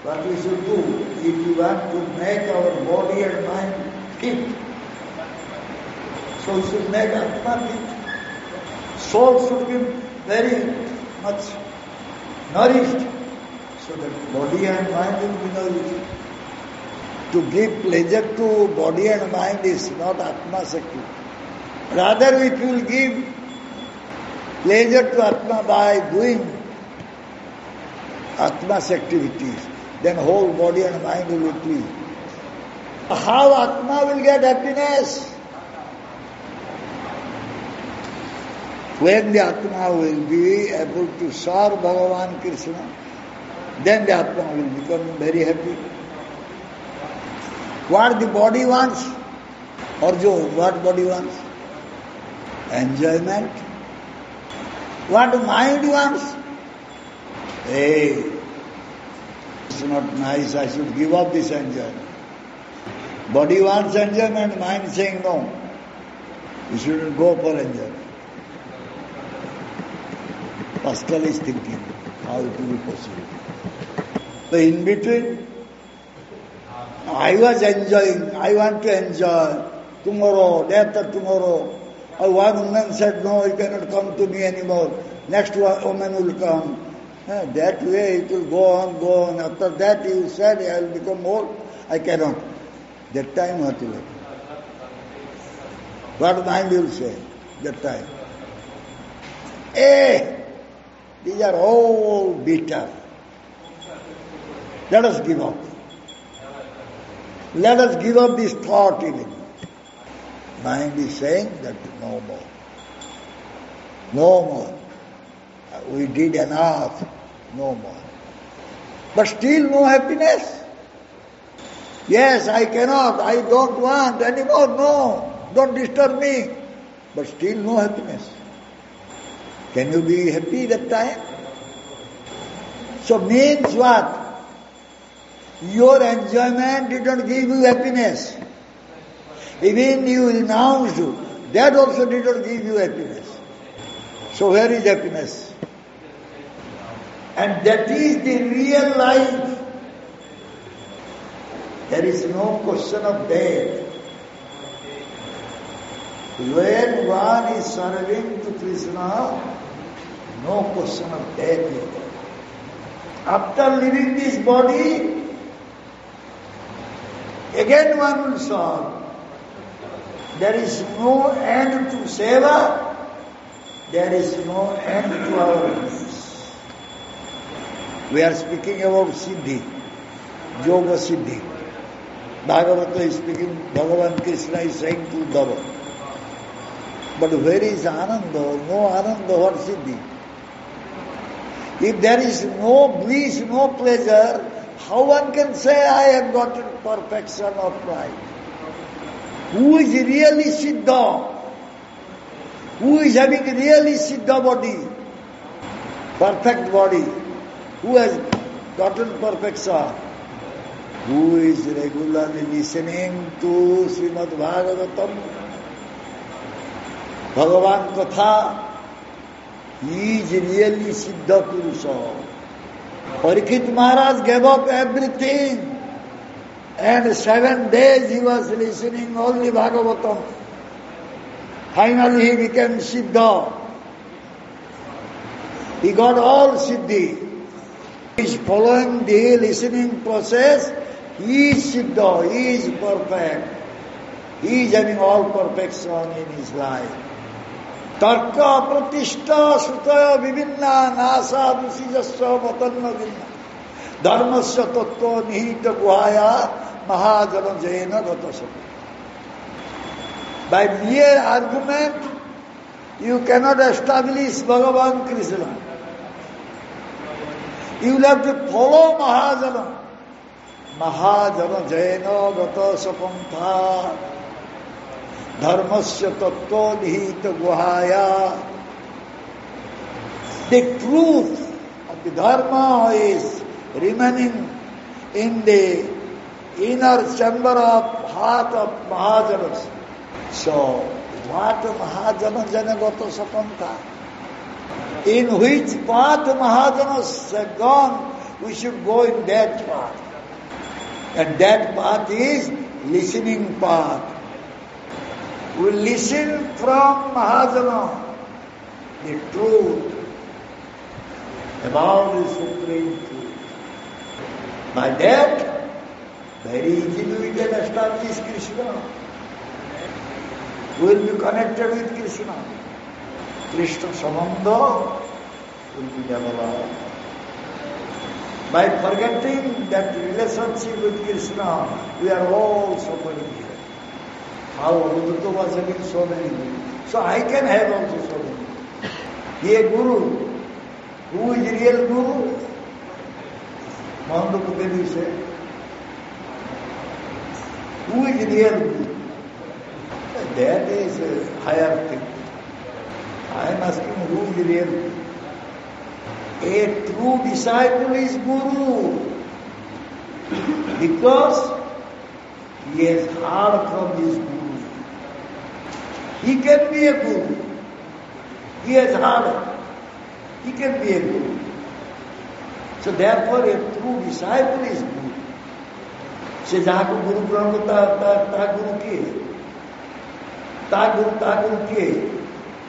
what we should do, if we want to make our body and mind fit, so we should make Atma fit. Soul should be very much nourished, so that body and mind will be nourished. To give pleasure to body and mind is not Atma Shakti. Rather, if you will give pleasure to Atma by doing Atma's activities, then whole body and mind will be pleased. How Atma will get happiness? When the Atma will be able to serve Bhagavan Krishna, then the Atma will become very happy. What the body wants? Arjuna, what body wants? Enjoyment. What the mind wants? Hey, it's not nice, I should give up this enjoyment. Body wants enjoyment, mind saying no. You shouldn't go for enjoyment. Pascal is thinking how it will be possible. So in between, I was enjoying, I want to enjoy tomorrow, day after tomorrow. One woman said, no, you cannot come to me anymore. Next woman will come. That way it will go on. After that you said, I will become old. I cannot. That time what will happen? What mind will say that time? These are all bitter. Let us give up. Let us give up this thought even. Mind is saying that no more. No more. We did enough. No more. But still no happiness. Yes, I cannot. I don't want anymore. No. Don't disturb me. But still no happiness. Can you be happy that time? So means what? Your enjoyment did not give you happiness. Even you renounced, that also did not give you happiness. So where is happiness? And that is the real life. There is no question of death. When one is serving to Krishna, no question of death is there. After leaving this body, again one will serve. There is no end to seva, there is no end to our lives. We are speaking about Siddhi, Yoga Siddhi. Bhagavata is speaking, Bhagavan Krishna is saying to Uddhava. But where is Ananda? No Ananda, what Siddhi? If there is no bliss, no pleasure, how one can say I have gotten perfection of life? Who is really Siddha? Who is having really Siddha body? Perfect body. Who has gotten perfection? Who is regularly listening to Srimad Bhagavatam, Bhagavan Katha? He is really Siddha Purusha. Parikshit Maharaj gave up everything. And 7 days he was listening only Bhagavatam. Finally he became Siddha. He got all Siddhi. He is following the listening process. He is Siddha. He is perfect. He is having all perfection in his life. Tarka pratishta sutaya vivinna nasa dusijasya matanna vinna dharmasya tattva nihita guhaya mahajana jayena gatasam. By mere argument, you cannot establish Bhagavan Krishna. You will have to follow Mahajana. Mahajana jayena gatasapantha dharmasya tattva nihita guhaya. The truth of the dharma is remaining in the inner chamber of heart of Mahajanas. So, what Mahajana Janagata Sapanta? In which path Mahajanas have gone, we should go in that path. And that path is listening path. We listen from Mahajana the truth about the Supreme Truth. By that, very easily we can establish Krishna. We will be connected with Krishna. Krishna Sambandha will be developed. By forgetting that relationship with Krishna, we are all suffering here. How Avadutta was having so many gurus. So I can have also so many. He a guru. Who is real guru? Mahananda Buddha said. Who is real guru? That is a higher thing. I am asking who is real guru? A true disciple is guru. Because he has heard from his guru. He can be a guru. He has heard. He can be a guru. So therefore a true disciple is guru. Se jahan ko guru pranam ta guru kiye? Ta guru kiye?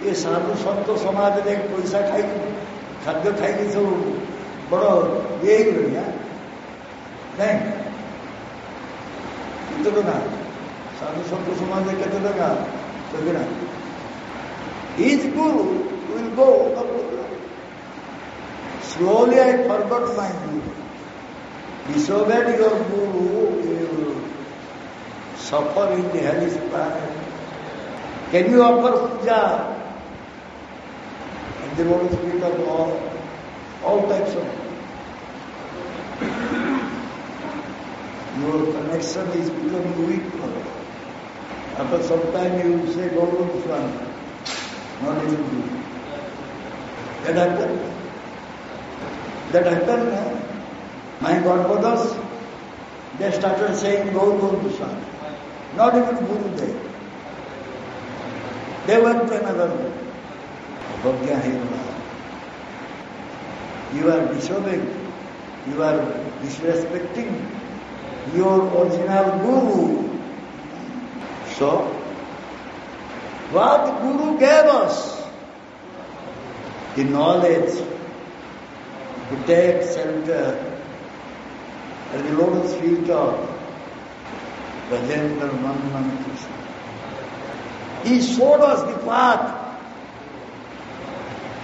ये साधु संत समाज ने पैसा खाई खाद्य खाई सब बड़ो ये ही बढ़िया नहीं कितने ना साधु संत समाज ने कहते लगा तो बिना each guru will go slowly. I forgot my guru. Disobeyed your guru, you will suffer in the hellish planet. Can you offer puja? And they want to speak of all types of. Your connection is becoming weak. After some time you say, go to Swami. Not even good. That happened. That happened. My godfathers, they started saying, go to Swami. Not even Guru there. They went to another way. Prajnahina. You are disobeying, you are disrespecting your original Guru. So, what Guru gave us? The knowledge to take shelter at the lotus feet of Rajendra Nandan Krishna. He showed us the path.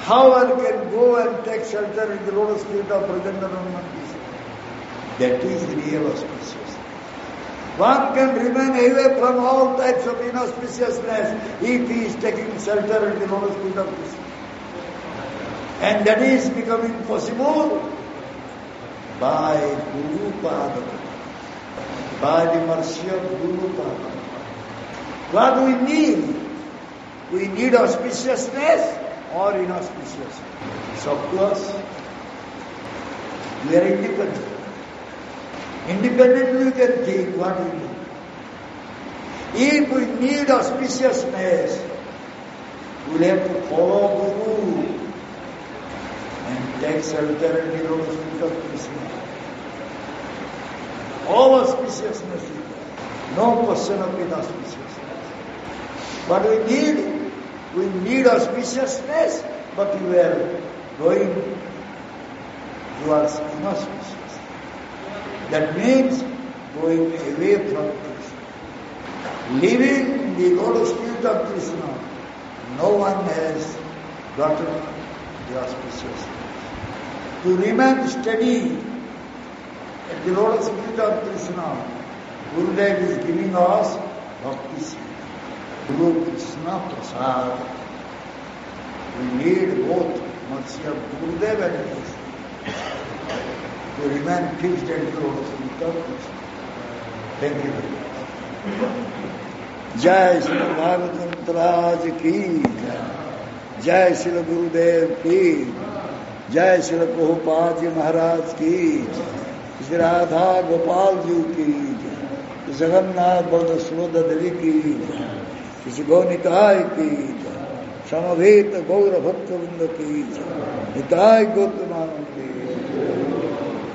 How one can go and take shelter in the lotus feet of Rajendra Nandan Krishna. That is real auspiciousness. One can remain away from all types of inauspiciousness if he is taking shelter in the lotus feet of Krishna. And that is becoming possible by Guru Pada, by the mercy of Guru Pada. What we need? We need auspiciousness or inauspiciousness. So of course, we are independent. Independently we can think what we need. If we need auspiciousness, we will have to follow Guru and take shelter in the lotus feet of Krishna. All auspiciousness is there. No question of inauspiciousness. But we need auspiciousness, but we are going towards inauspiciousness. That means going away from Krishna. Living the lotus feet of Krishna, no one has gotten the auspiciousness. To remain steady at the lotus feet of Krishna, Gurudev is giving us bhakti seed. Guru Krishna Prasad. We need both mercy of Gurudev and Krishna to remain fixed at the lotus feet of Krishna. Thank you very much. Jai Shri Bhagavatam Raj ki Jai. Jai Shri Gurudev ki Jai Shri Prabhupada Ji Maharaj ki Shri Radha Gopal Ji ki Shri Jagannath Balda Subhadra Devi ki Shri Gaunitai ki Samaveta Gaura Bhaktavinda ki Nitai Gautamana ki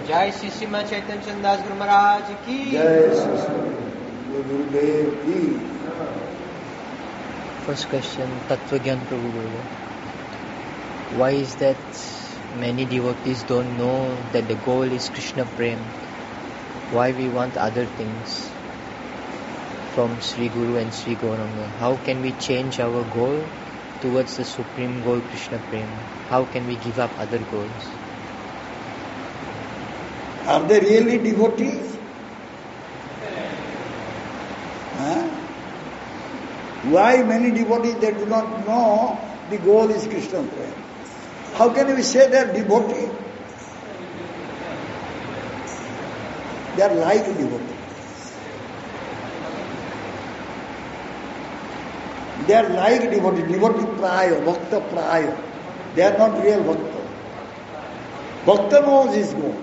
Jai Shri Srimad Chaitanya Chandas Guru Maharaj ki Jai Shri Gurudev ki. First question, Tattvagyan Prabhu Guru. Why is that many devotees don't know that the goal is Krishna Prem? Why we want other things from Sri Guru and Sri Gauranga? How can we change our goal towards the supreme goal Krishna Prem? How can we give up other goals? Are they really devotees? Huh? Why many devotees they do not know the goal is Krishna Prem? How can we say they are devotee? They are like devotees. They are like devotee praya, bhakta praya. They are not real bhakta. Bhakta knows his goal.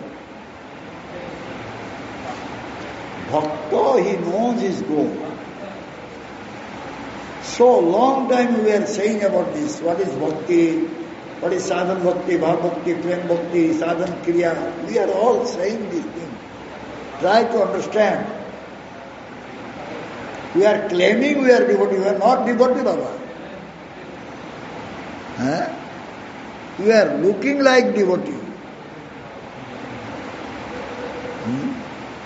Bhakta, he knows his goal. So long time we are saying about this. What is bhakti? What is sadhan bhakti, bhav bhakti, prem bhakti, sadhan kriya? We are all saying these things. Try to understand. We are claiming we are devotee. We are not devotee, Baba. Huh? We are looking like devotee.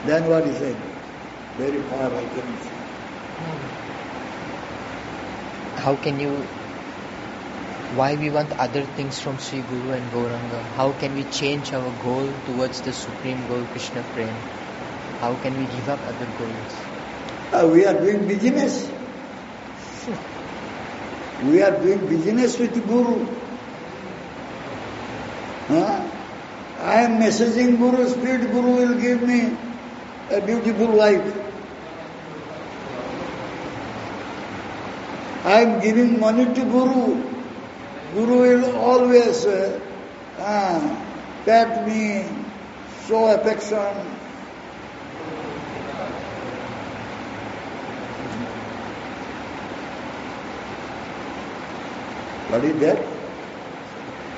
Then what is it? Very far I can see. How can you... Why we want other things from Sri Guru and Gauranga? How can we change our goal towards the supreme goal, Krishna Prem? How can we give up other goals? We are doing business. We are doing business with Guru. I am messaging Guru, Spirit Guru will give me a beautiful wife. I am giving money to Guru. Guru will always pat me, show affection. What is that?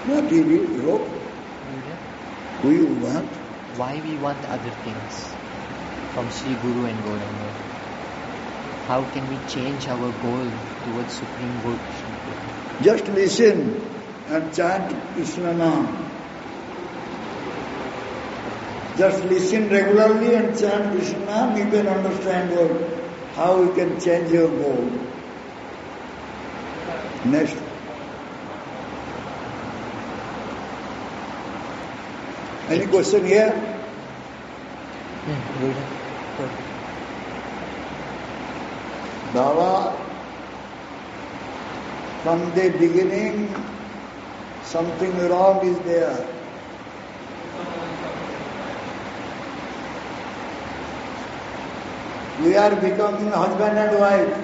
What he wrote? We want. Why we want other things from Sri Guru and Gauranga? How can we change our goal towards Supreme Good? Just listen and chant Krishna Nam. Just listen regularly and chant Krishna Nam. You can understand how you can change your goal. Next. Any question here? Good. Baba, from the beginning, something wrong is there. We are becoming husband and wife.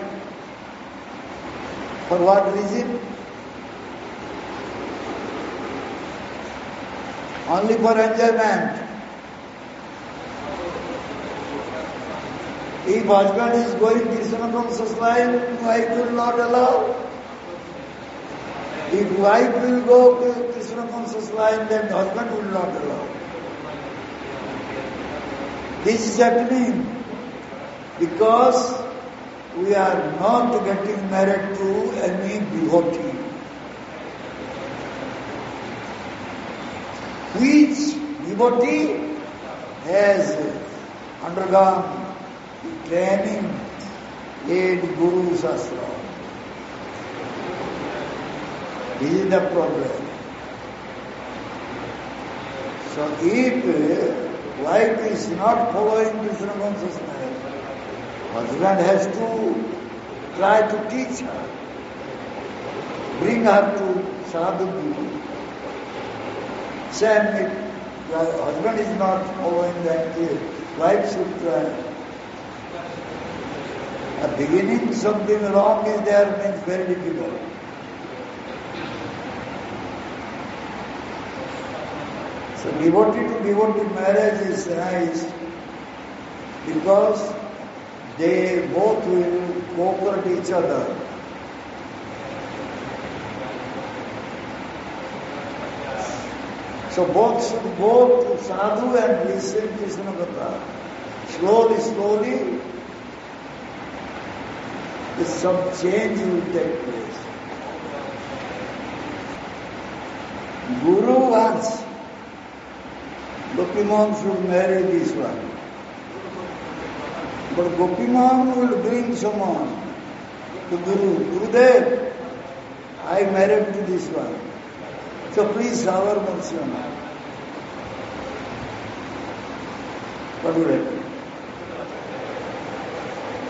For what reason? Only for enjoyment. If husband is going Krishna conscious life, wife will not allow. If wife will go Krishna conscious life, then husband will not allow. This is happening because we are not getting married to any devotee. Which devotee has undergone training in Guru Sastra. This is the problem. So if wife is not following Krishna consciousness, husband has to try to teach her, bring her to sadhu guru. Same if the husband is not following that, wife should try. At the beginning something wrong is there means very difficult. So devotee to devotee marriage is nice because they both will cooperate each other. So both should go to sadhu and listen to Krishna Katha. Slowly, some change will take place. Guru wants Gopiman should marry this one. But Gopiman will bring someone to Guru. Gurudev, I married to this one. So please shower mercy on her. What do you reckon?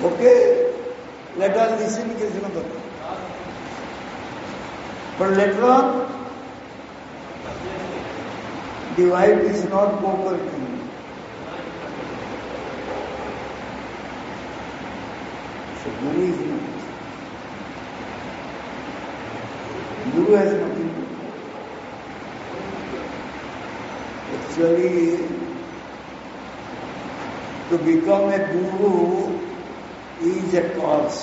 Okay, let us listen to Krishna Katha. But later on, the wife is not cooperating. So Guru is not. Guru has nothing to do. Actually, to become a guru is a course.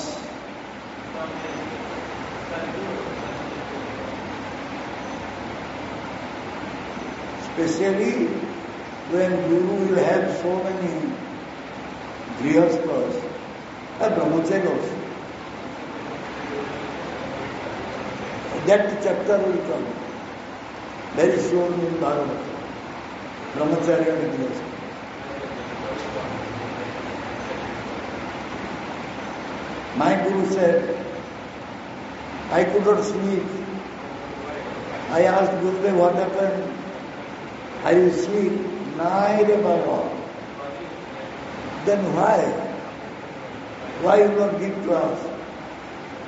Especially when Guru will have so many grihasthas and brahmachari also. That chapter will come very soon in Bhagavad. Brahmachari and grihastha. My Guru said, I could not sleep. I asked Gurudev, what happened? Are you asleep? Nahi re Baba. Then why? Why you not give class?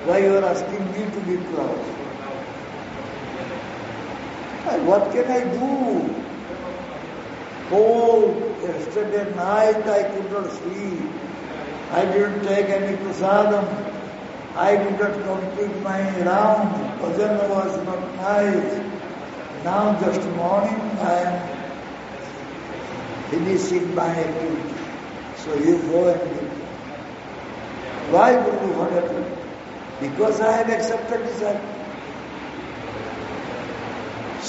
Why you are asking me to give class? What can I do? Oh, yesterday night I could not sleep. I didn't take any prasadam. I did not complete my round. Bhajan was not nice. Now just morning I am finishing my activity. So you go and do. Why Guru? What happened? Because I have accepted this act.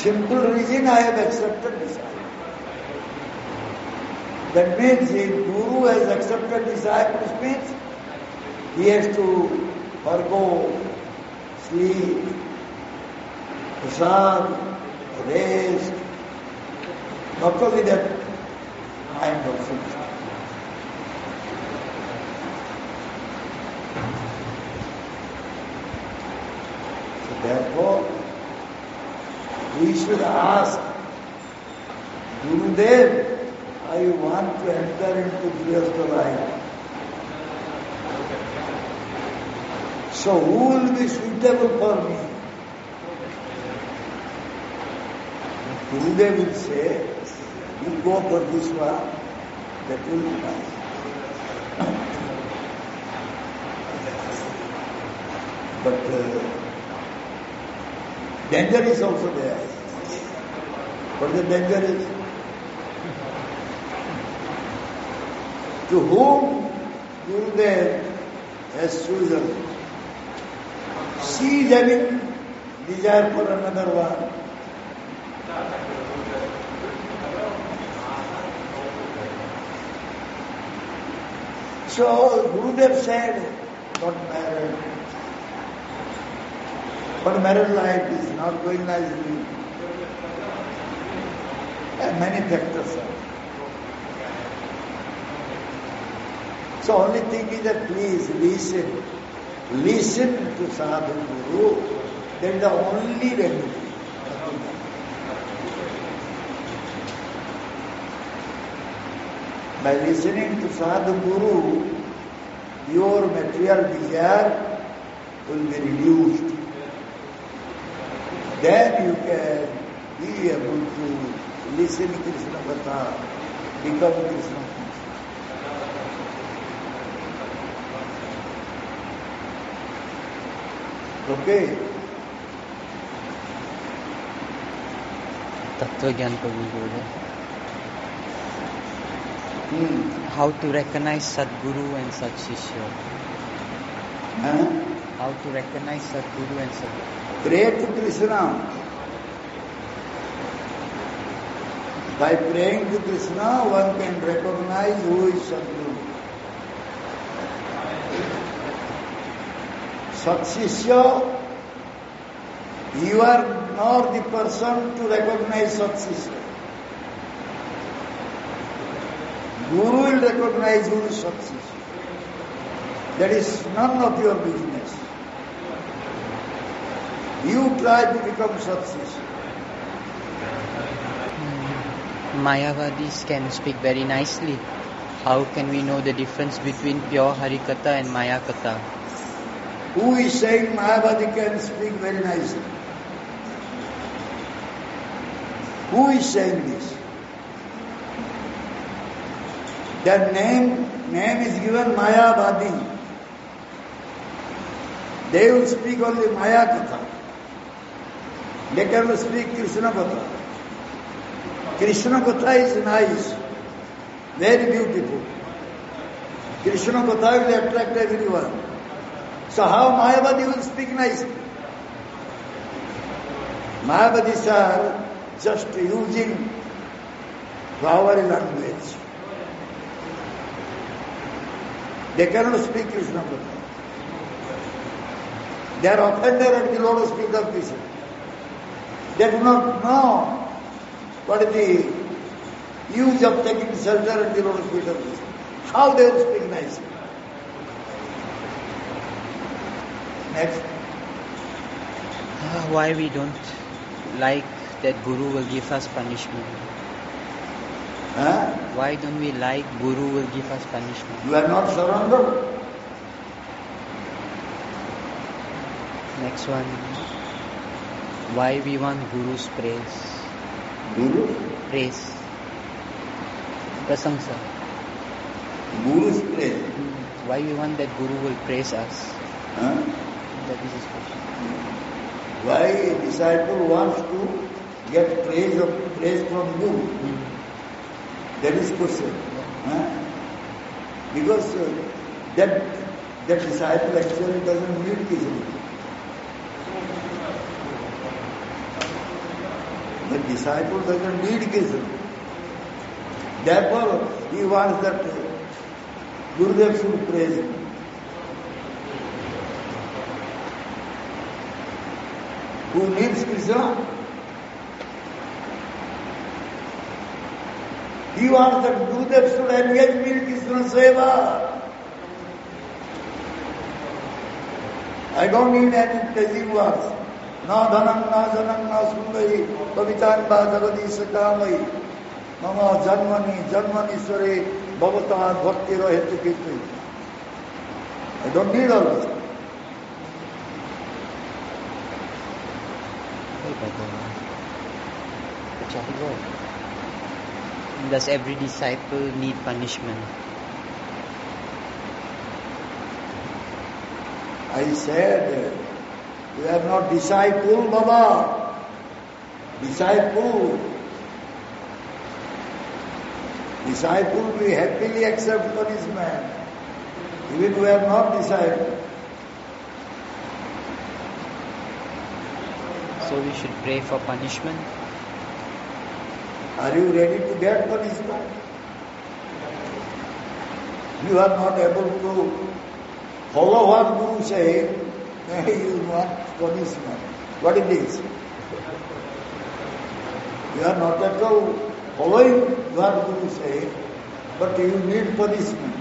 Simple reason I have accepted disciple. That means if Guru has accepted disciples means he has to forgo sleep, prasad, rest, not only that, mind also. So therefore, we should ask Gurudev, I want to enter into Grihastha life. So who will be suitable for me? Gurudev will say, you go for this one, that will be nice. But danger is also there. What the danger is? To whom Gurudev has chosen, she is having desire for another one. So Gurudev said, not married. But married life is not going nicely. And many factors are. So only thing is that please listen. Listen to Sadhu Guru. That is the only remedy. By listening to Sadhu Guru, your material desire will be reduced. Then you can be able to listen to Krishna Katha, become Krishna conscious. Okay. Tattva Gyan Prabhu Guru. How to recognize Sadguru and Sadshishya. How to recognize Sadguru and Sadshishya. Pray to Krishna. By praying to Krishna, one can recognize who is Sadguru. Sadshishya, you are not the person to recognize Sadshishya. Guru will recognize who is Sadshishya. That is none of your business. You try to become Sadshishya. Mayavadis can speak very nicely. How can we know the difference between pure Harikatha and Maya Katha? Who is saying Mayavadi can speak very nicely? Who is saying this? Their name is given Mayavadi. They will speak only Maya Katha. They cannot speak Krishna Katha. Krishna Katha is nice, very beautiful. Krishna Katha will attract everyone. So how Mayavadi will speak nicely? Mayavadis are just using flowery language. They cannot speak Krishna Katha. They are offended at the lotus feet of Krishna. They do not know what is the use of taking shelter at the lotus feet of Krishna. How they will speak nicely. Next. Why we don't like that Guru will give us punishment? Why don't we like Guru will give us punishment? You are not surrendered. Next one. Why we want Guru's praise? Guru? Praise. Prasangsa. Guru's praise. Why we want that Guru will praise us? That is his question. Why a disciple wants to get praise from Guru? That is question. Because that disciple actually doesn't need Krishna. disciple doesn't need Krishna. Therefore, he wants that Gurudev should praise him. Who needs Krishna? He wants that Gurudev should engage me in Krishna Seva. I don't need any pleasing words. Na dhanam, na janam, na sundari, pavitan ba jagadi sakamai. Mama janmani sware, bhavata bhakti rohetu kitu. I don't need all this. Does every disciple need punishment? I said, we are not disciple, Baba. Disciple. Disciple, we happily accept punishment. Even we are not disciple. So we should pray for punishment? Are you ready to get punishment? You are not able to follow what Guru says, you want punishment. What it is? You are not at all following what Guru says, but you need punishment.